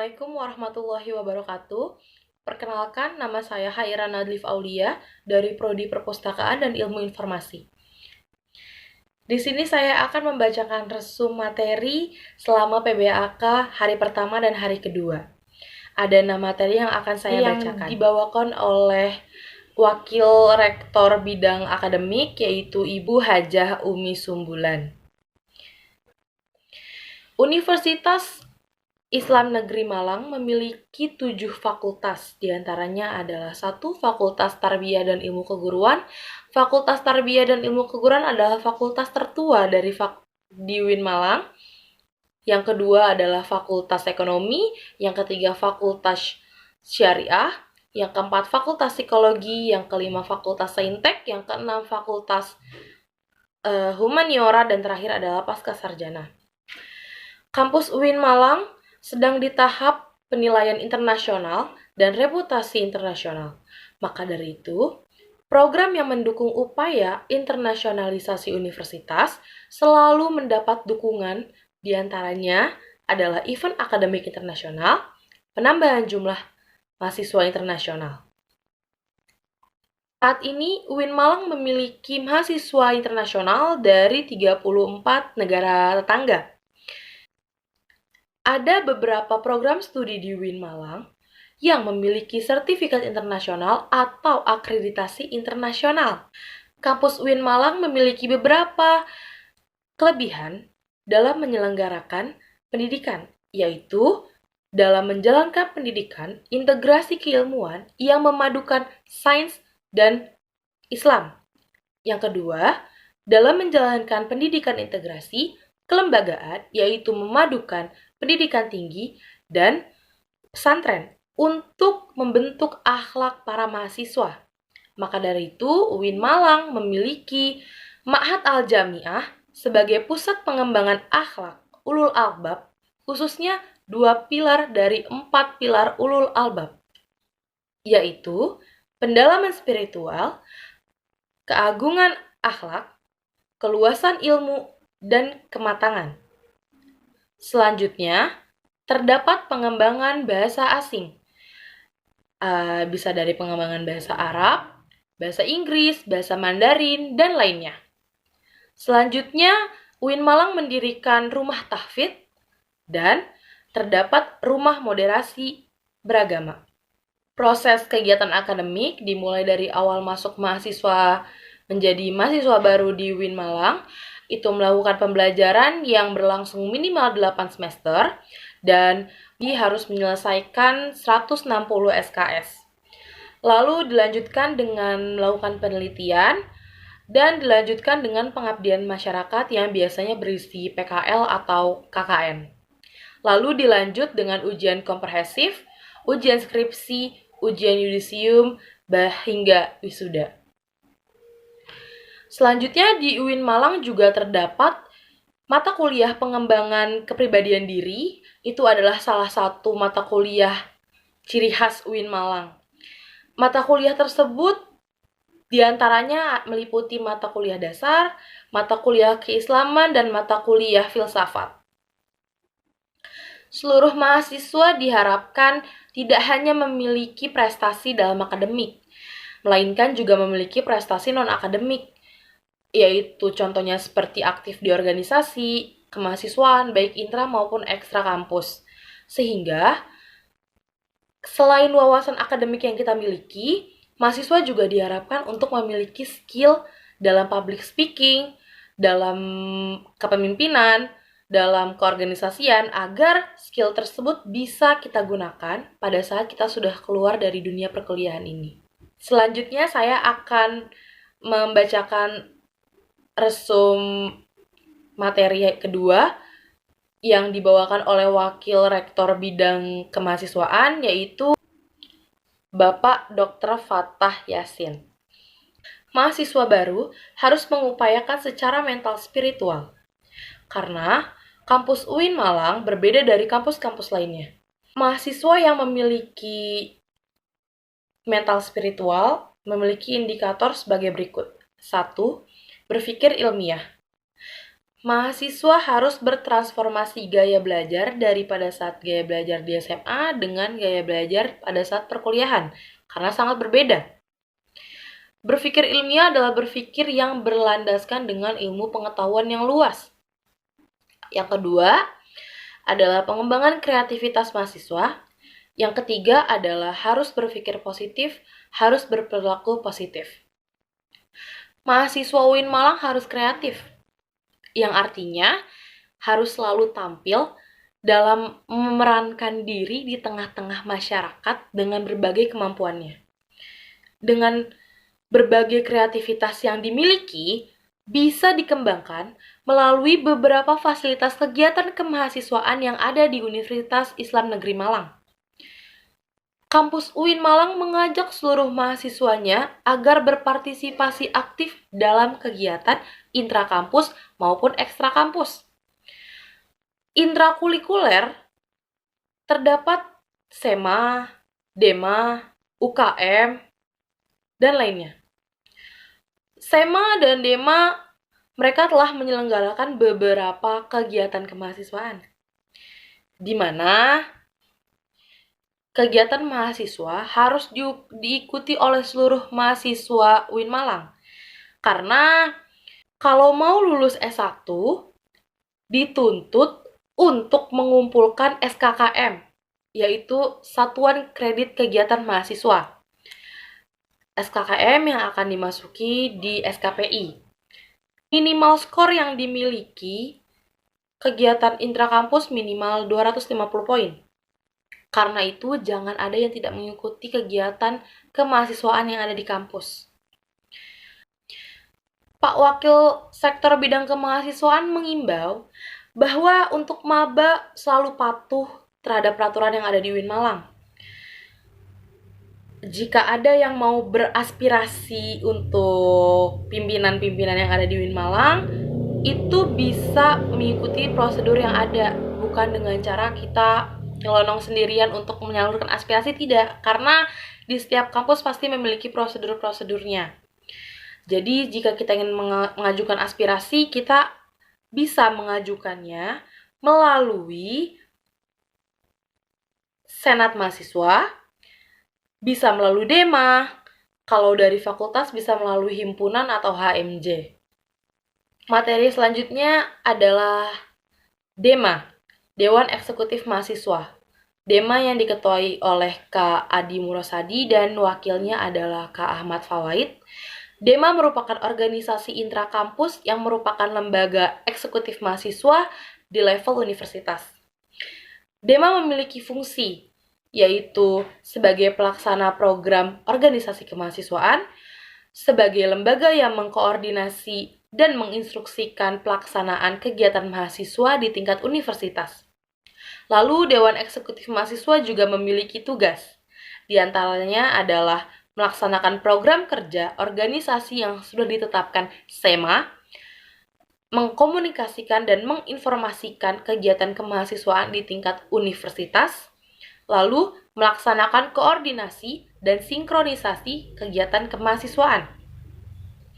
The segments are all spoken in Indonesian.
Assalamualaikum warahmatullahi wabarakatuh. Perkenalkan, nama saya Haira Nadlif Aulia dari Prodi Perpustakaan dan Ilmu Informasi. Di sini saya akan membacakan resum materi selama PBAK hari pertama dan hari kedua. Ada 6 materi yang akan saya bacakan. Yang dibawakan oleh Wakil Rektor Bidang Akademik, yaitu Ibu Hajah Umi Sumbulan. Universitas Islam Negeri Malang memiliki 7 fakultas, diantaranya adalah 1 Fakultas Tarbiyah dan Ilmu Keguruan. Fakultas Tarbiyah dan Ilmu Keguruan adalah fakultas tertua di UIN Malang. Yang kedua adalah Fakultas Ekonomi, yang ketiga Fakultas Syariah, yang keempat Fakultas Psikologi, yang kelima Fakultas Saintek, yang keenam Fakultas Humaniora, dan terakhir adalah Pascasarjana. Kampus UIN Malang sedang di tahap penilaian internasional dan reputasi internasional. Maka dari itu, program yang mendukung upaya internasionalisasi universitas selalu mendapat dukungan, diantaranya adalah event akademik internasional, penambahan jumlah mahasiswa internasional. Saat ini, UIN Malang memiliki mahasiswa internasional dari 34 negara tetangga. Ada beberapa program studi di UIN Malang yang memiliki sertifikat internasional atau akreditasi internasional. Kampus UIN Malang memiliki beberapa kelebihan dalam menyelenggarakan pendidikan, yaitu dalam menjalankan pendidikan integrasi keilmuan yang memadukan sains dan Islam. Yang kedua, dalam menjalankan pendidikan integrasi kelembagaan, yaitu memadukan pendidikan tinggi dan pesantren untuk membentuk akhlak para mahasiswa. Maka dari itu, UIN Malang memiliki Ma'had Al-Jami'ah sebagai pusat pengembangan akhlak ulul albab, khususnya 2 pilar dari 4 pilar ulul albab, yaitu pendalaman spiritual, keagungan akhlak, keluasan ilmu, dan kematangan. Selanjutnya, terdapat pengembangan bahasa asing. Bisa dari pengembangan bahasa Arab, bahasa Inggris, bahasa Mandarin, dan lainnya. Selanjutnya, UIN Malang mendirikan rumah tahfidz dan terdapat rumah moderasi beragama. Proses kegiatan akademik dimulai dari awal masuk mahasiswa menjadi mahasiswa baru di UIN Malang, itu melakukan pembelajaran yang berlangsung minimal 8 semester dan harus menyelesaikan 160 SKS. Lalu dilanjutkan dengan melakukan penelitian dan dilanjutkan dengan pengabdian masyarakat yang biasanya berisi PKL atau KKN. Lalu dilanjut dengan ujian komprehensif, ujian skripsi, ujian yudisium, hingga wisuda. Selanjutnya di UIN Malang juga terdapat mata kuliah pengembangan kepribadian diri. Itu adalah salah satu mata kuliah ciri khas UIN Malang. Mata kuliah tersebut diantaranya meliputi mata kuliah dasar, mata kuliah keislaman, dan mata kuliah filsafat. Seluruh mahasiswa diharapkan tidak hanya memiliki prestasi dalam akademik, melainkan juga memiliki prestasi non-akademik, yaitu contohnya seperti aktif di organisasi, kemahasiswaan, baik intra maupun ekstra kampus. Sehingga, selain wawasan akademik yang kita miliki, mahasiswa juga diharapkan untuk memiliki skill dalam public speaking, dalam kepemimpinan, dalam keorganisasian, agar skill tersebut bisa kita gunakan pada saat kita sudah keluar dari dunia perkuliahan ini. Selanjutnya saya akan membacakan resum materi kedua yang dibawakan oleh Wakil Rektor Bidang Kemahasiswaan, yaitu Bapak Dr. Fathah Yasin. Mahasiswa baru harus mengupayakan secara mental spiritual, karena kampus UIN Malang berbeda dari kampus-kampus lainnya. Mahasiswa yang memiliki mental spiritual memiliki indikator sebagai berikut. 1. Berpikir ilmiah. Mahasiswa harus bertransformasi gaya belajar daripada saat gaya belajar di SMA dengan gaya belajar pada saat perkuliahan, karena sangat berbeda. Berpikir ilmiah adalah berpikir yang berlandaskan dengan ilmu pengetahuan yang luas. Yang kedua adalah pengembangan kreativitas mahasiswa. Yang ketiga adalah harus berpikir positif, harus berperilaku positif. Mahasiswa UIN Malang harus kreatif, yang artinya harus selalu tampil dalam memerankan diri di tengah-tengah masyarakat dengan berbagai kemampuannya. Dengan berbagai kreativitas yang dimiliki, bisa dikembangkan melalui beberapa fasilitas kegiatan kemahasiswaan yang ada di Universitas Islam Negeri Malang. Kampus UIN Malang mengajak seluruh mahasiswanya agar berpartisipasi aktif dalam kegiatan intrakampus maupun ekstrakampus. Intrakurikuler terdapat SEMA, DEMA, UKM, dan lainnya. SEMA dan DEMA mereka telah menyelenggarakan beberapa kegiatan kemahasiswaan, di mana kegiatan mahasiswa harus diikuti oleh seluruh mahasiswa UIN Malang. Karena kalau mau lulus S1, dituntut untuk mengumpulkan SKKM, yaitu Satuan Kredit Kegiatan Mahasiswa. SKKM yang akan dimasuki di SKPI. Minimal skor yang dimiliki kegiatan intrakampus minimal 250 poin. Karena itu, jangan ada yang tidak mengikuti kegiatan kemahasiswaan yang ada di kampus. Pak Wakil Sektor Bidang Kemahasiswaan mengimbau bahwa untuk maba selalu patuh terhadap peraturan yang ada di UIN Malang. Jika ada yang mau beraspirasi untuk pimpinan-pimpinan yang ada di UIN Malang, itu bisa mengikuti prosedur yang ada, bukan dengan cara kita nyelonong sendirian untuk menyalurkan aspirasi, tidak, karena di setiap kampus pasti memiliki prosedur-prosedurnya. Jadi jika kita ingin mengajukan aspirasi, kita bisa mengajukannya melalui Senat Mahasiswa, bisa melalui DEMA, kalau dari fakultas bisa melalui himpunan atau HMJ. Materi selanjutnya adalah DEMA, Dewan Eksekutif Mahasiswa. DEMA yang diketuai oleh K. Adi Murosadi dan wakilnya adalah K. Ahmad Fawaid. DEMA merupakan organisasi intrakampus yang merupakan lembaga eksekutif mahasiswa di level universitas. DEMA memiliki fungsi, yaitu sebagai pelaksana program organisasi kemahasiswaan, sebagai lembaga yang mengkoordinasi dan menginstruksikan pelaksanaan kegiatan mahasiswa di tingkat universitas. Lalu, Dewan Eksekutif Mahasiswa juga memiliki tugas. Di antaranya adalah melaksanakan program kerja organisasi yang sudah ditetapkan SEMA, mengkomunikasikan dan menginformasikan kegiatan kemahasiswaan di tingkat universitas, lalu melaksanakan koordinasi dan sinkronisasi kegiatan kemahasiswaan.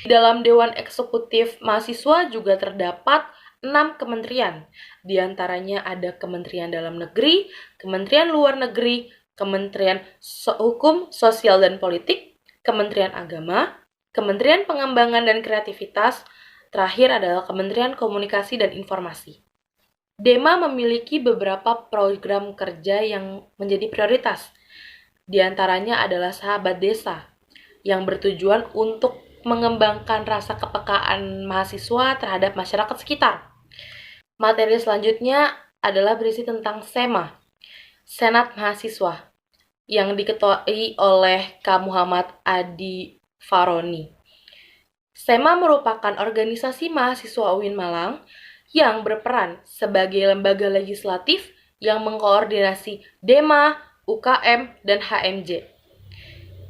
Di dalam Dewan Eksekutif Mahasiswa juga terdapat 6 kementerian, di antaranya ada Kementerian Dalam Negeri, Kementerian Luar Negeri, Kementerian Hukum, Sosial dan Politik, Kementerian Agama, Kementerian Pengembangan dan Kreativitas, terakhir adalah Kementerian Komunikasi dan Informasi. DEMA memiliki beberapa program kerja yang menjadi prioritas, di antaranya adalah Sahabat Desa, yang bertujuan untuk mengembangkan rasa kepekaan mahasiswa terhadap masyarakat sekitar. Materi selanjutnya adalah berisi tentang SEMA, Senat Mahasiswa, yang diketuai oleh K. Muhammad Adi Faroni. SEMA merupakan organisasi mahasiswa UIN Malang yang berperan sebagai lembaga legislatif yang mengkoordinasi DEMA, UKM, dan HMJ.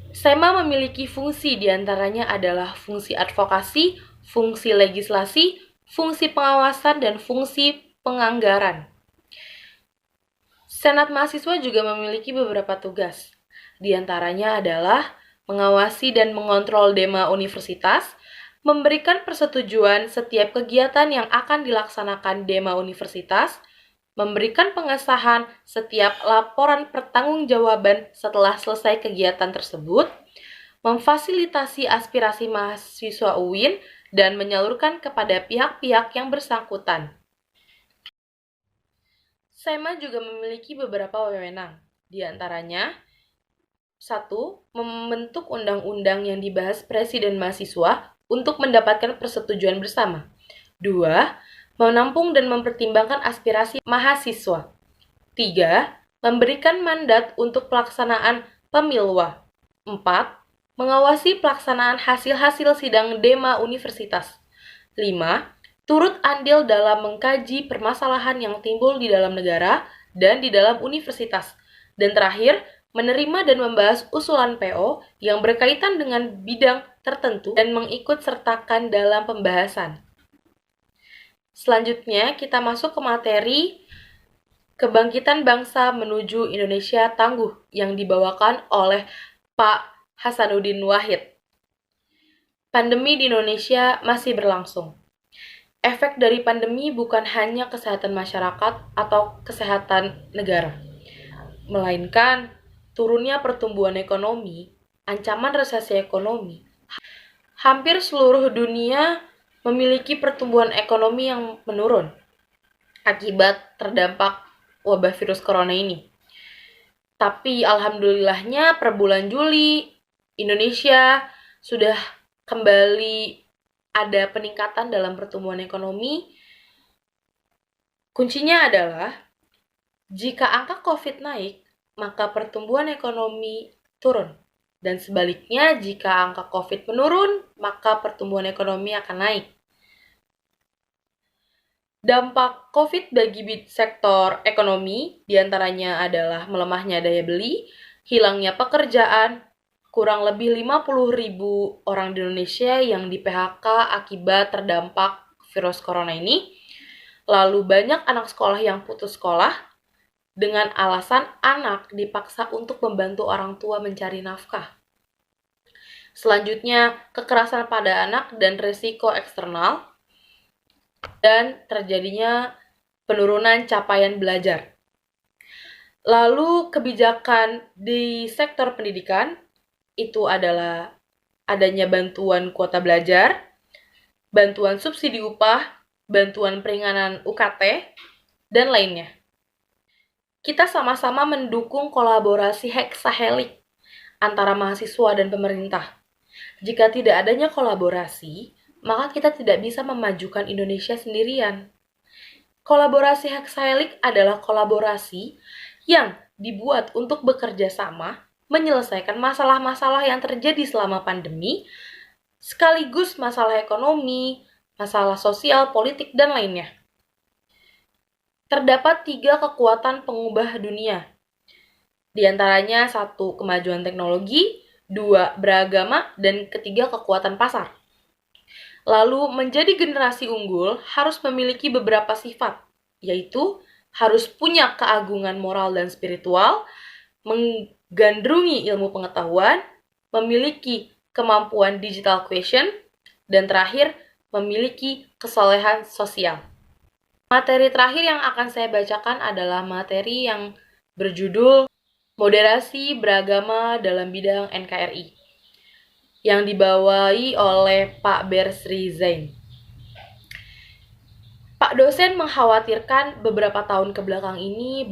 SEMA memiliki fungsi diantaranya adalah fungsi advokasi, fungsi legislasi, fungsi pengawasan, dan fungsi penganggaran. Senat Mahasiswa juga memiliki beberapa tugas. Di antaranya adalah mengawasi dan mengontrol DEMA universitas, memberikan persetujuan setiap kegiatan yang akan dilaksanakan Dema Universitas, memberikan pengesahan setiap laporan pertanggungjawaban setelah selesai kegiatan tersebut, memfasilitasi aspirasi mahasiswa UIN, dan menyalurkan kepada pihak-pihak yang bersangkutan. SEMA juga memiliki beberapa wewenang, di antaranya 1. Membentuk undang-undang yang dibahas Presiden mahasiswa untuk mendapatkan persetujuan bersama. 2. Menampung dan mempertimbangkan aspirasi mahasiswa. 3. Memberikan mandat untuk pelaksanaan pemilwa. 4. Mengawasi pelaksanaan hasil-hasil sidang Dema Universitas. 5. Turut andil dalam mengkaji permasalahan yang timbul di dalam negara dan di dalam universitas. Dan terakhir, menerima dan membahas usulan PO yang berkaitan dengan bidang tertentu dan mengikut sertakan dalam pembahasan. Selanjutnya, kita masuk ke materi Kebangkitan Bangsa Menuju Indonesia Tangguh yang dibawakan oleh Pak Hasanuddin Wahid. Pandemi di Indonesia masih berlangsung. Efek dari pandemi bukan hanya kesehatan masyarakat atau kesehatan negara, melainkan turunnya pertumbuhan ekonomi, ancaman resesi ekonomi. Hampir seluruh dunia memiliki pertumbuhan ekonomi yang menurun akibat terdampak wabah virus corona ini. Tapi alhamdulillahnya per bulan Juli, Indonesia sudah kembali ada peningkatan dalam pertumbuhan ekonomi. Kuncinya adalah jika angka COVID naik, maka pertumbuhan ekonomi turun. Dan sebaliknya, jika angka COVID menurun, maka pertumbuhan ekonomi akan naik. Dampak COVID bagi sektor ekonomi diantaranya adalah melemahnya daya beli, hilangnya pekerjaan, kurang lebih 50.000 orang di Indonesia yang di PHK akibat terdampak virus corona ini. Lalu banyak anak sekolah yang putus sekolah, dengan alasan anak dipaksa untuk membantu orang tua mencari nafkah. Selanjutnya, kekerasan pada anak dan risiko eksternal, dan terjadinya penurunan capaian belajar. Lalu kebijakan di sektor pendidikan, itu adalah adanya bantuan kuota belajar, bantuan subsidi upah, bantuan peringanan UKT, dan lainnya. Kita sama-sama mendukung kolaborasi heksahelik antara mahasiswa dan pemerintah. Jika tidak adanya kolaborasi, maka kita tidak bisa memajukan Indonesia sendirian. Kolaborasi heksahelik adalah kolaborasi yang dibuat untuk bekerja sama, menyelesaikan masalah-masalah yang terjadi selama pandemi, sekaligus masalah ekonomi, masalah sosial, politik, dan lainnya. Terdapat 3 kekuatan pengubah dunia. Di antaranya 1. Kemajuan teknologi, 2. Beragama, dan ketiga kekuatan pasar. Lalu, menjadi generasi unggul harus memiliki beberapa sifat, yaitu harus punya keagungan moral dan spiritual, menggandrungi ilmu pengetahuan, memiliki kemampuan digital quotient, dan terakhir, memiliki kesolehan sosial. Materi terakhir yang akan saya bacakan adalah materi yang berjudul Moderasi Beragama dalam Bidang NKRI, yang dibawahi oleh Pak Bersri Zain. Pak dosen mengkhawatirkan beberapa tahun kebelakang ini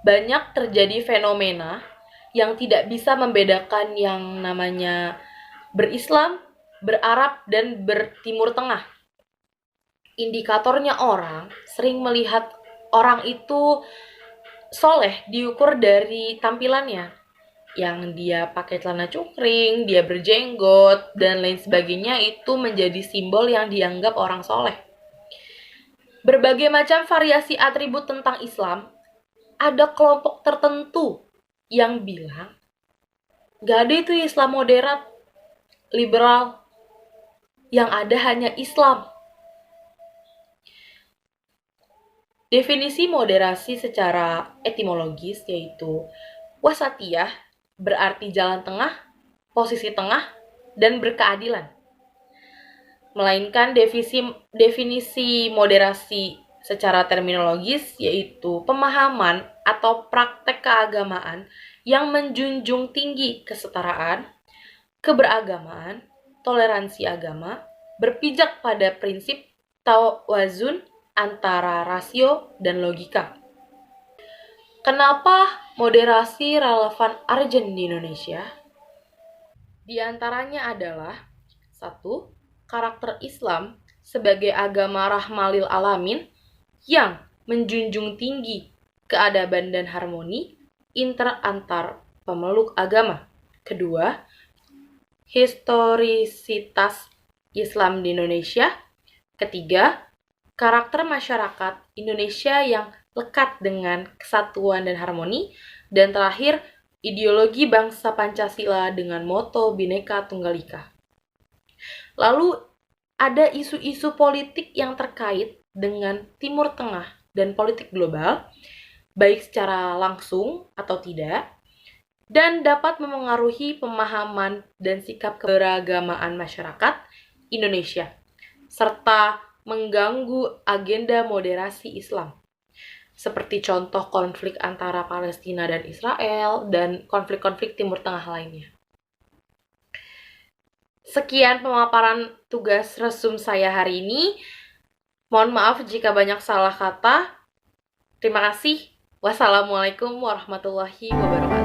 banyak terjadi fenomena yang tidak bisa membedakan yang namanya berislam, berarab, dan bertimur tengah. Indikatornya orang sering melihat orang itu soleh diukur dari tampilannya. Yang dia pakai celana cungkring, dia berjenggot, dan lain sebagainya itu menjadi simbol yang dianggap orang soleh. Berbagai macam variasi atribut tentang Islam, ada kelompok tertentu yang bilang, gak ada itu Islam moderat, liberal, yang ada hanya Islam. Definisi moderasi secara etimologis yaitu wasatiyah, berarti jalan tengah, posisi tengah, dan berkeadilan. melainkan definisi moderasi secara terminologis yaitu pemahaman atau praktek keagamaan yang menjunjung tinggi kesetaraan, keberagamaan, toleransi agama, berpijak pada prinsip tawazun antara rasio dan logika. Kenapa moderasi relevan urgent di Indonesia? Di antaranya adalah 1. Karakter Islam sebagai agama rahmalil alamin yang menjunjung tinggi keadaban dan harmoni antar pemeluk agama. Kedua, historisitas Islam di Indonesia. Ketiga, karakter masyarakat Indonesia yang lekat dengan kesatuan dan harmoni. Dan terakhir, ideologi bangsa Pancasila dengan moto Bhinneka Tunggal Ika. Lalu ada isu-isu politik yang terkait dengan Timur Tengah dan politik global, baik secara langsung atau tidak, dan dapat memengaruhi pemahaman dan sikap keberagamaan masyarakat Indonesia, serta mengganggu agenda moderasi Islam, seperti contoh konflik antara Palestina dan Israel, dan konflik-konflik Timur Tengah lainnya. Sekian pemaparan tugas resum saya hari ini. Mohon maaf jika banyak salah kata. Terima kasih. Wassalamualaikum warahmatullahi wabarakatuh.